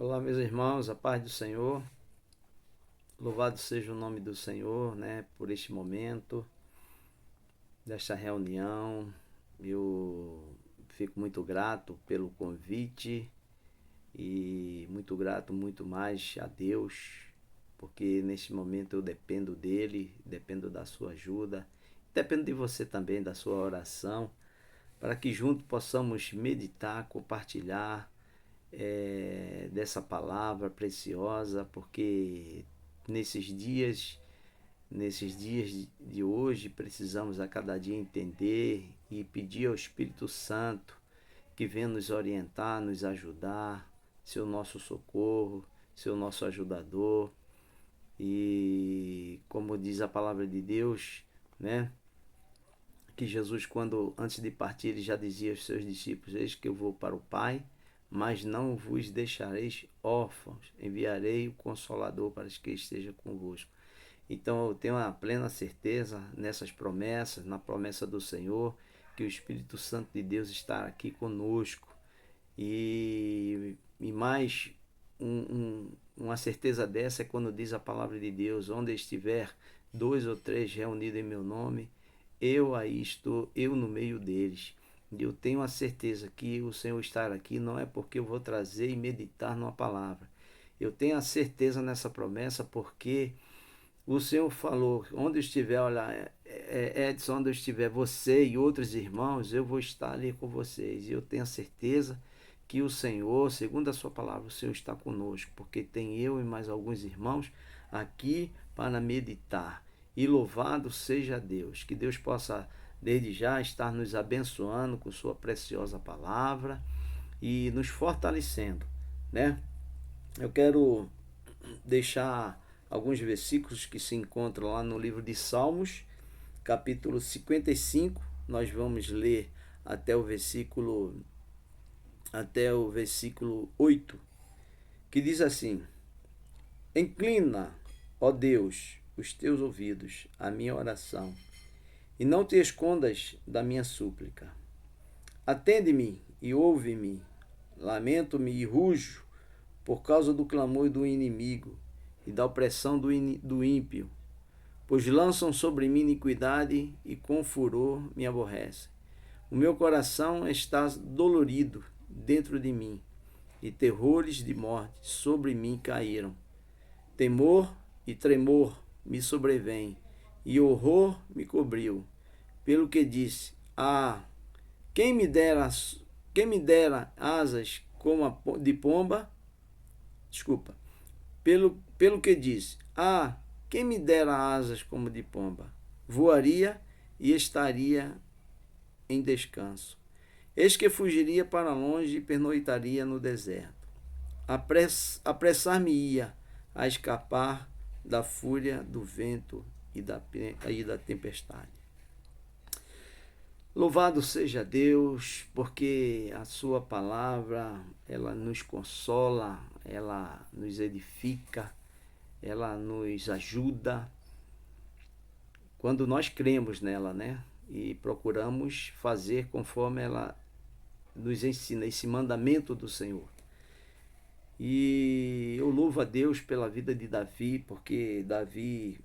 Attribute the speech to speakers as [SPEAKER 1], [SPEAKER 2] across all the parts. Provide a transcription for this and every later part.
[SPEAKER 1] Olá, meus irmãos, a paz do Senhor. Louvado seja o nome do Senhor, né, por este momento, desta reunião. Eu fico muito grato pelo convite e muito grato muito mais a Deus, porque neste momento eu dependo dele, dependo da sua ajuda, dependo de você também, da sua oração, para que juntos possamos meditar, compartilhar dessa palavra preciosa, porque nesses dias, nesses dias de hoje, precisamos a cada dia entender e pedir ao Espírito Santo que venha nos orientar, nos ajudar, ser o nosso socorro, ser o nosso ajudador. E como diz a palavra de Deus, né? Que Jesus, quando antes de partir, ele já dizia aos seus discípulos: Eis que eu vou para o Pai, mas não vos deixareis órfãos, enviarei o Consolador para que esteja convosco. Então eu tenho a plena certeza nessas promessas, na promessa do Senhor, que o Espírito Santo de Deus está aqui conosco. E mais uma certeza dessa é quando diz a palavra de Deus: onde estiver dois ou três reunidos em meu nome, eu aí estou, eu no meio deles. E eu tenho a certeza que o Senhor estar aqui não é porque eu vou trazer e meditar numa palavra. Eu tenho a certeza nessa promessa porque o Senhor falou: onde eu estiver, olha, Edson, onde eu estiver, você e outros irmãos, eu vou estar ali com vocês. E eu tenho a certeza que o Senhor, segundo a sua palavra, o Senhor está conosco, porque tem eu e mais alguns irmãos aqui para meditar. E louvado seja Deus, que Deus possa desde já estar nos abençoando com sua preciosa palavra e nos fortalecendo, né? Eu quero deixar alguns versículos que se encontram lá no livro de Salmos, capítulo 55. Nós vamos ler até o versículo 8, que diz assim: Inclina, ó Deus, os teus ouvidos à minha oração, e não te escondas da minha súplica. Atende-me e ouve-me. Lamento-me e rujo por causa do clamor do inimigo e da opressão do ímpio, pois lançam sobre mim iniquidade e com furor me aborrecem. O meu coração está dolorido dentro de mim, e terrores de morte sobre mim caíram. Temor e tremor me sobrevêm, e horror me cobriu. Pelo que disse: quem me dera, quem me dera asas como a de pomba. Desculpa. Pelo que disse: quem me dera asas como de pomba, voaria e estaria em descanso. Eis que fugiria para longe e pernoitaria no deserto. Apressar-me-ia a escapar da fúria do vento e da tempestade. Louvado seja Deus, porque a sua palavra, ela nos consola, ela nos edifica, ela nos ajuda quando nós cremos nela, né? E procuramos fazer conforme ela nos ensina, esse mandamento do Senhor. E eu louvo a Deus pela vida de Davi, porque Davi,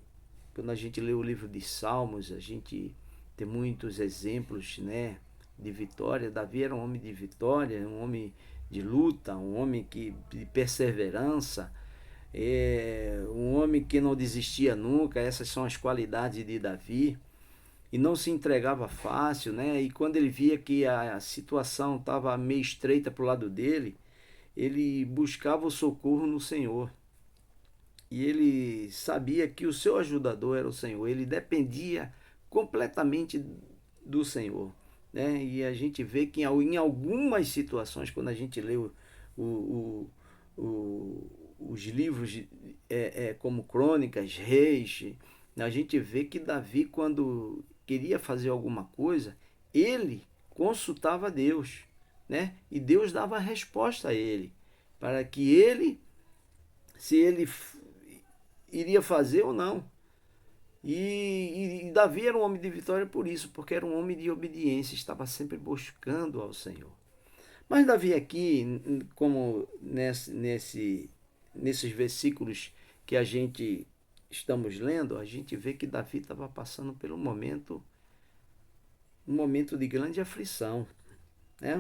[SPEAKER 1] quando a gente lê o livro de Salmos, a gente tem muitos exemplos, né, de vitória. Davi era um homem de vitória, um homem de luta, um homem de perseverança, um homem que não desistia nunca. Essas são as qualidades de Davi. E não se entregava fácil, né? E quando ele via que a situação estava meio estreita para o lado dele, ele buscava o socorro no Senhor. E ele sabia que o seu ajudador era o Senhor. Ele dependia completamente do Senhor, né? E a gente vê que em algumas situações, quando a gente lê o, o, os livros como Crônicas, Reis, a gente vê que Davi, quando queria fazer alguma coisa, ele consultava Deus, né? E Deus dava a resposta a ele, para que ele, se ele iria fazer ou não. E Davi era um homem de vitória por isso, porque era um homem de obediência, estava sempre buscando ao Senhor. Mas Davi aqui, como nesses versículos que a gente estamos lendo, a gente vê que Davi estava passando por um momento de grande aflição, né?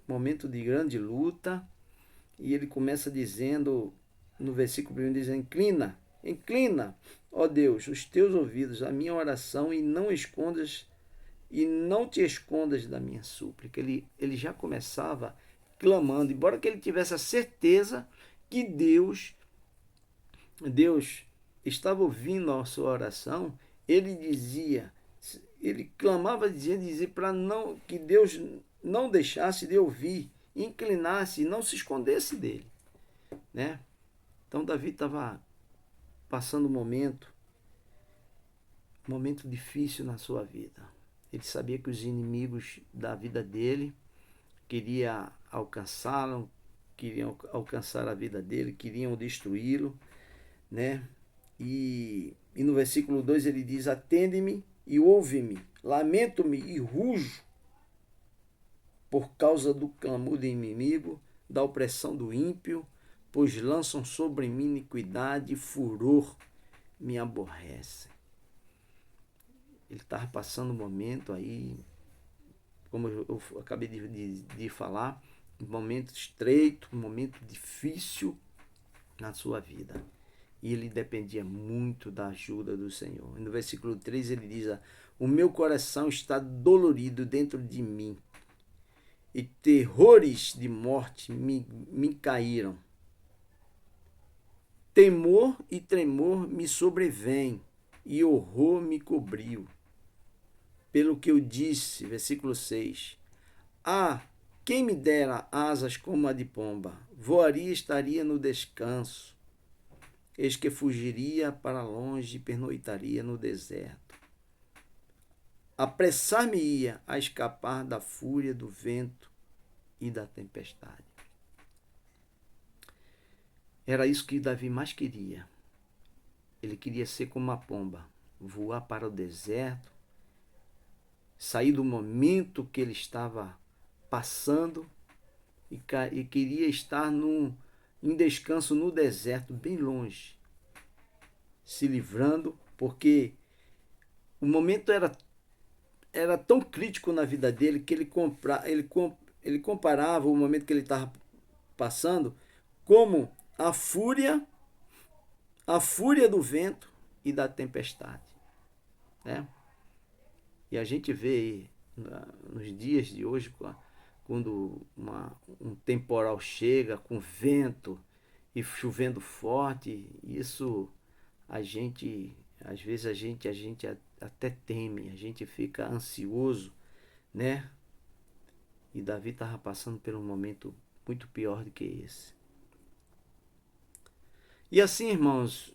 [SPEAKER 1] Um momento de grande luta, e ele começa dizendo, no versículo 1, diz: inclina, ó Deus, os teus ouvidos à minha oração e não te escondas da minha súplica. Ele já começava clamando, embora que ele tivesse a certeza que Deus estava ouvindo a sua oração. Ele clamava dizia para não que Deus não deixasse de ouvir, inclinasse e não se escondesse dele, né? Então Davi estava passando um momento difícil na sua vida. Ele sabia que os inimigos da vida dele queriam alcançá-lo, queriam alcançar a vida dele, queriam destruí-lo, né? E no versículo 2 ele diz: atende-me e ouve-me, lamento-me e rujo por causa do clamor do inimigo, da opressão do ímpio, pois lançam sobre mim iniquidade e furor me aborrecem. Ele estava passando um momento aí, como eu acabei de falar, um momento estreito, um momento difícil na sua vida. E ele dependia muito da ajuda do Senhor. E no versículo 3 ele diz: o meu coração está dolorido dentro de mim, e terrores de morte me caíram. Temor e tremor me sobrevêm, e horror me cobriu. Pelo que eu disse, versículo 6, quem me dera asas como a de pomba, voaria e estaria no descanso. Eis que fugiria para longe e pernoitaria no deserto. Apressar-me-ia a escapar da fúria do vento e da tempestade. Era isso que Davi mais queria. Ele queria ser como uma pomba, voar para o deserto, sair do momento que ele estava passando e queria estar em descanso no deserto, bem longe, se livrando, porque o momento era tão crítico na vida dele que ele comparava o momento que ele estava passando como a fúria do vento e da tempestade, né? E a gente vê nos dias de hoje, quando um temporal chega com vento e chovendo forte, isso às vezes a gente até teme, a gente fica ansioso, né? E Davi estava passando por um momento muito pior do que esse. E assim, irmãos,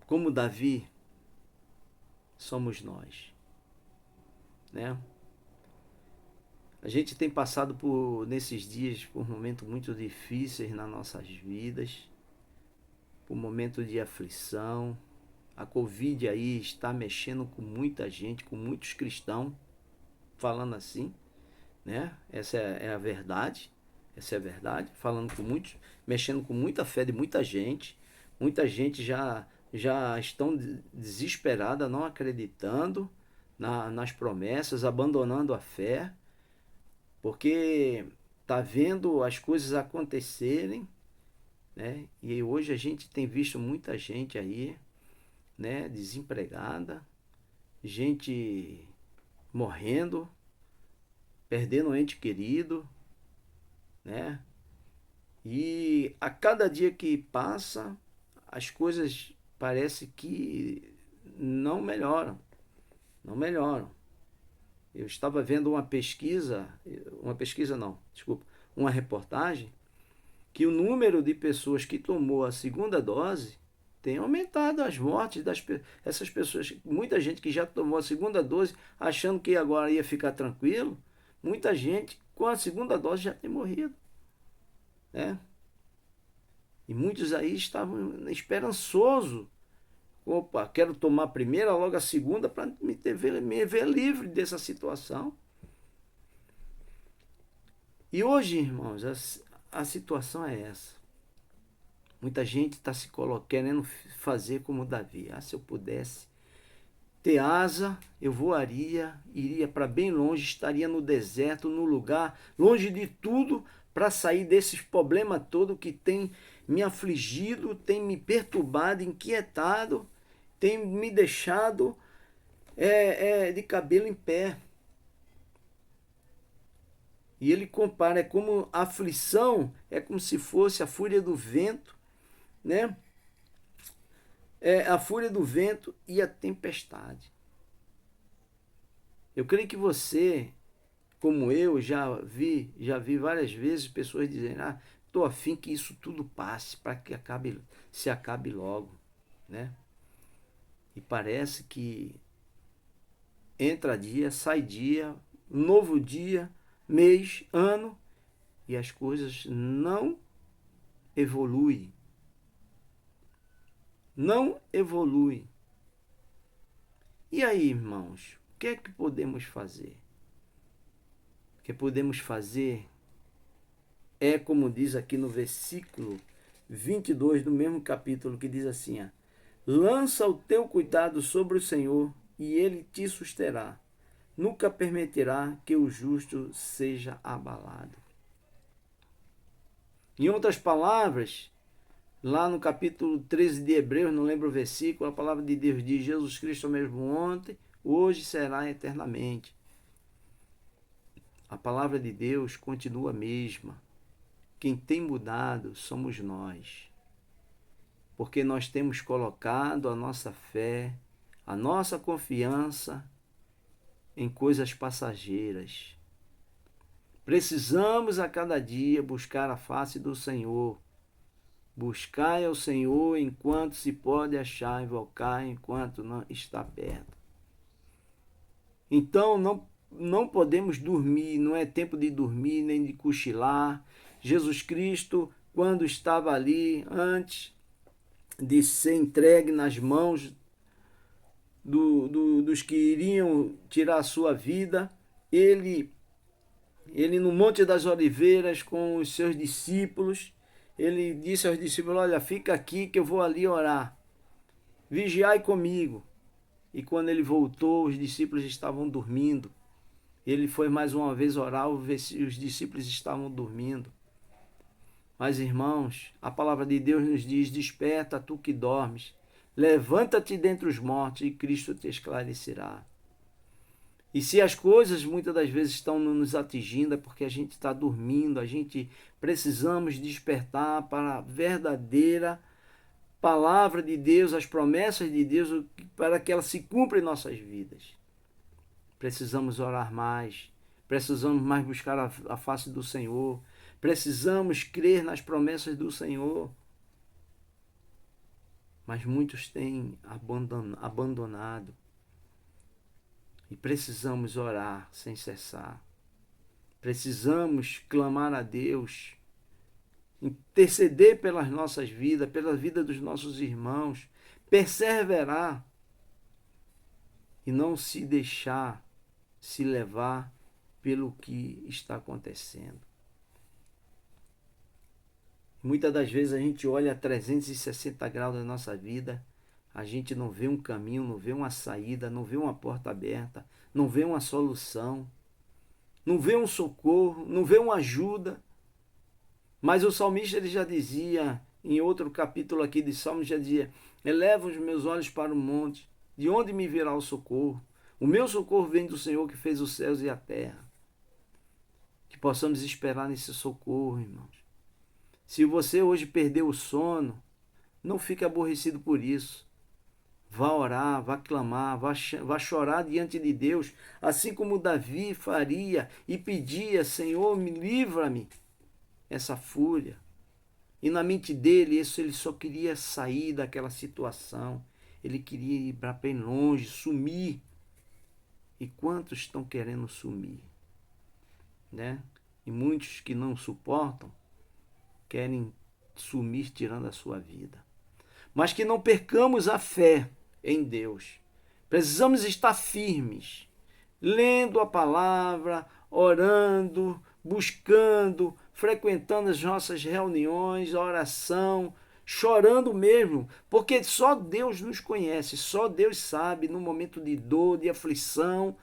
[SPEAKER 1] como Davi, somos nós, né? A gente tem passado nesses dias por momentos muito difíceis nas nossas vidas, por momentos de aflição. A Covid aí está mexendo com muita gente, com muitos cristãos, falando assim, né? Essa é a verdade. Essa é a verdade. Falando com muitos, mexendo com muita fé de muita gente. Muita gente já estão desesperada, não acreditando nas promessas, abandonando a fé, porque tá vendo as coisas acontecerem, né? E hoje a gente tem visto muita gente aí, né, desempregada, gente morrendo, perdendo um ente querido, né? E a cada dia que passa, as coisas parece que não melhoram. Não melhoram. Eu estava vendo uma reportagem, que o número de pessoas que tomou a segunda dose tem aumentado, as mortes essas pessoas, muita gente que já tomou a segunda dose achando que agora ia ficar tranquilo, muita gente com a segunda dose já tem morrido, né? E muitos aí estavam esperançosos. Opa, quero tomar a primeira, logo a segunda, para me ver livre dessa situação. E hoje, irmãos, a situação é essa. Muita gente está querendo fazer como Davi. Se eu pudesse ter asa, eu voaria, iria para bem longe, estaria no deserto, no lugar, longe de tudo, para sair desses problemas todos que tem me afligido, tem me perturbado, inquietado, tem me deixado de cabelo em pé. E ele compara, é como a aflição, é como se fosse a fúria do vento, né? A fúria do vento e a tempestade. Eu creio que você, como eu, já vi várias vezes pessoas dizendo: estou afim que isso tudo passe, para que se acabe logo, né? E parece que entra dia, sai dia, novo dia, mês, ano, e as coisas não evoluem. Não evolui. E aí, irmãos, o que é que podemos fazer? O que podemos fazer é, como diz aqui no versículo 22 do mesmo capítulo, que diz assim: lança o teu cuidado sobre o Senhor e ele te susterá. Nunca permitirá que o justo seja abalado. Em outras palavras, lá no capítulo 13 de Hebreus, não lembro o versículo, a palavra de Deus diz: Jesus Cristo é o mesmo ontem, hoje será eternamente. A palavra de Deus continua a mesma. Quem tem mudado somos nós. Porque nós temos colocado a nossa fé, a nossa confiança em coisas passageiras. Precisamos a cada dia buscar a face do Senhor. Buscai ao Senhor enquanto se pode achar, invocar enquanto não está perto. Então não podemos dormir, não é tempo de dormir nem de cochilar. Jesus Cristo, quando estava ali, antes de ser entregue nas mãos dos que iriam tirar a sua vida, ele no Monte das Oliveiras com os seus discípulos, ele disse aos discípulos: olha, fica aqui que eu vou ali orar. Vigiai comigo. E quando ele voltou, os discípulos estavam dormindo. Ele foi mais uma vez orar, os discípulos estavam dormindo. Mas, irmãos, a palavra de Deus nos diz: desperta, tu que dormes. Levanta-te dentre os mortos e Cristo te esclarecerá. E se as coisas muitas das vezes estão nos atingindo, é porque a gente está dormindo, a gente precisamos despertar para a verdadeira palavra de Deus, as promessas de Deus, para que elas se cumpram em nossas vidas. Precisamos orar mais, precisamos mais buscar a face do Senhor, precisamos crer nas promessas do Senhor. Mas muitos têm abandonado. E precisamos orar sem cessar. Precisamos clamar a Deus, interceder pelas nossas vidas, pela vida dos nossos irmãos, perseverar e não se deixar se levar pelo que está acontecendo. Muitas das vezes a gente olha a 360 graus da nossa vida, a gente não vê um caminho, não vê uma saída, não vê uma porta aberta, não vê uma solução, não vê um socorro, não vê uma ajuda. Mas o salmista ele já dizia, em outro capítulo aqui de Salmos, já dizia: eleva os meus olhos para o monte, de onde me virá o socorro? O meu socorro vem do Senhor que fez os céus e a terra. Que possamos esperar nesse socorro, irmãos. Se você hoje perdeu o sono, não fique aborrecido por isso. Vá orar, vá clamar, vá chorar diante de Deus, assim como Davi faria e pedia: Senhor, me livra-me essa fúria. E na mente dele, ele só queria sair daquela situação. Ele queria ir para bem longe, sumir. E quantos estão querendo sumir? Né? E muitos que não suportam querem sumir tirando a sua vida. Mas que não percamos a fé em Deus. Precisamos estar firmes, lendo a palavra, orando, buscando, frequentando as nossas reuniões, oração, chorando mesmo, porque só Deus nos conhece, só Deus sabe no momento de dor, de aflição,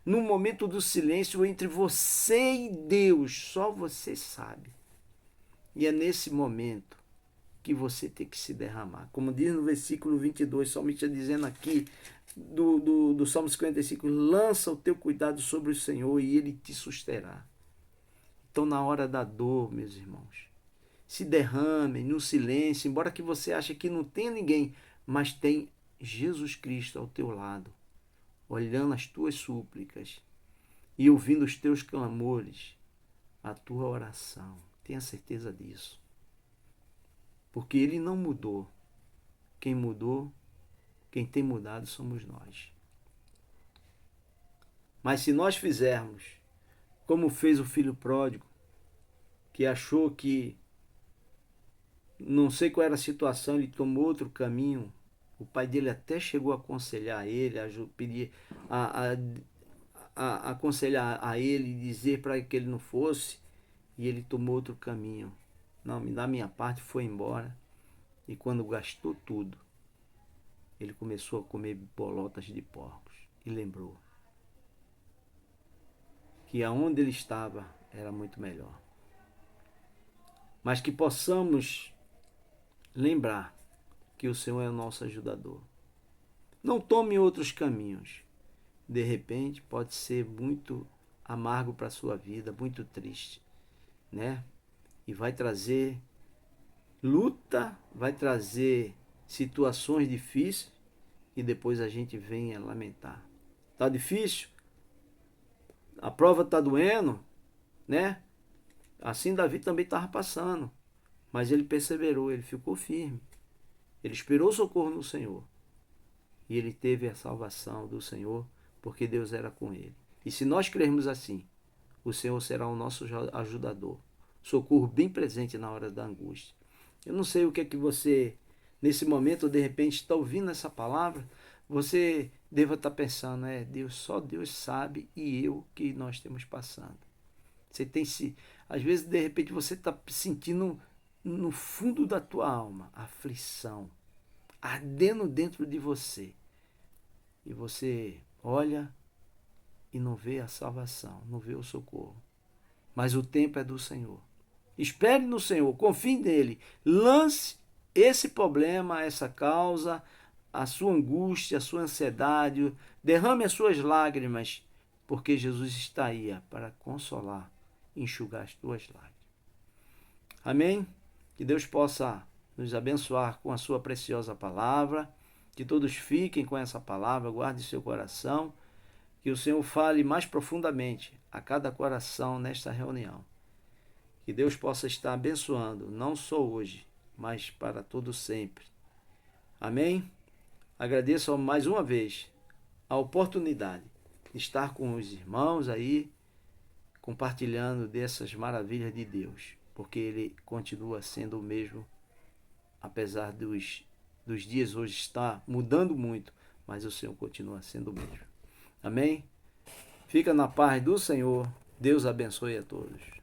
[SPEAKER 1] no momento do silêncio entre você e Deus, só você sabe. E é nesse momento que você tem que se derramar. Como diz no versículo 22, o salmista dizendo aqui, do Salmo 55, lança o teu cuidado sobre o Senhor e Ele te susterá. Então, na hora da dor, meus irmãos, se derramem no silêncio, embora que você ache que não tem ninguém, mas tem Jesus Cristo ao teu lado, olhando as tuas súplicas e ouvindo os teus clamores, a tua oração. Tenha certeza disso. Porque Ele não mudou. Quem mudou, quem tem mudado somos nós. Mas se nós fizermos como fez o filho pródigo, que achou que não sei qual era a situação, ele tomou outro caminho. O pai dele até chegou a aconselhar ele, aconselhar a ele, dizer para que ele não fosse, e ele tomou outro caminho. Não, da minha parte foi embora. E quando gastou tudo, ele começou a comer bolotas de porcos e lembrou que aonde ele estava era muito melhor. Mas que possamos lembrar que o Senhor é o nosso ajudador. Não tome outros caminhos. De repente pode ser muito amargo para a sua vida, muito triste, né? E vai trazer luta, vai trazer situações difíceis e depois a gente vem a lamentar. Tá difícil? A prova tá doendo, né? Assim Davi também estava passando, mas ele perseverou, ele ficou firme. Ele esperou o socorro no Senhor. E ele teve a salvação do Senhor, porque Deus era com ele. E se nós crermos assim, o Senhor será o nosso ajudador. Socorro bem presente na hora da angústia. Eu não sei o que é que você, nesse momento, de repente, está ouvindo essa palavra. Você deva estar pensando, Deus, só Deus sabe e eu que nós estamos passando. Você tem se, às vezes, de repente, você está sentindo no fundo da tua alma aflição, ardendo dentro de você. E você olha e não vê a salvação, não vê o socorro. Mas o tempo é do Senhor. Espere no Senhor, confie nele. Lance esse problema, essa causa, a sua angústia, a sua ansiedade, derrame as suas lágrimas, porque Jesus está aí para consolar, enxugar as tuas lágrimas. Amém? Que Deus possa nos abençoar com a sua preciosa palavra, que todos fiquem com essa palavra, guarde seu coração, que o Senhor fale mais profundamente a cada coração nesta reunião. Que Deus possa estar abençoando, não só hoje, mas para todo sempre. Amém? Agradeço mais uma vez a oportunidade de estar com os irmãos aí, compartilhando dessas maravilhas de Deus, porque Ele continua sendo o mesmo, apesar dos dias hoje estar mudando muito, mas o Senhor continua sendo o mesmo. Amém? Fica na paz do Senhor. Deus abençoe a todos.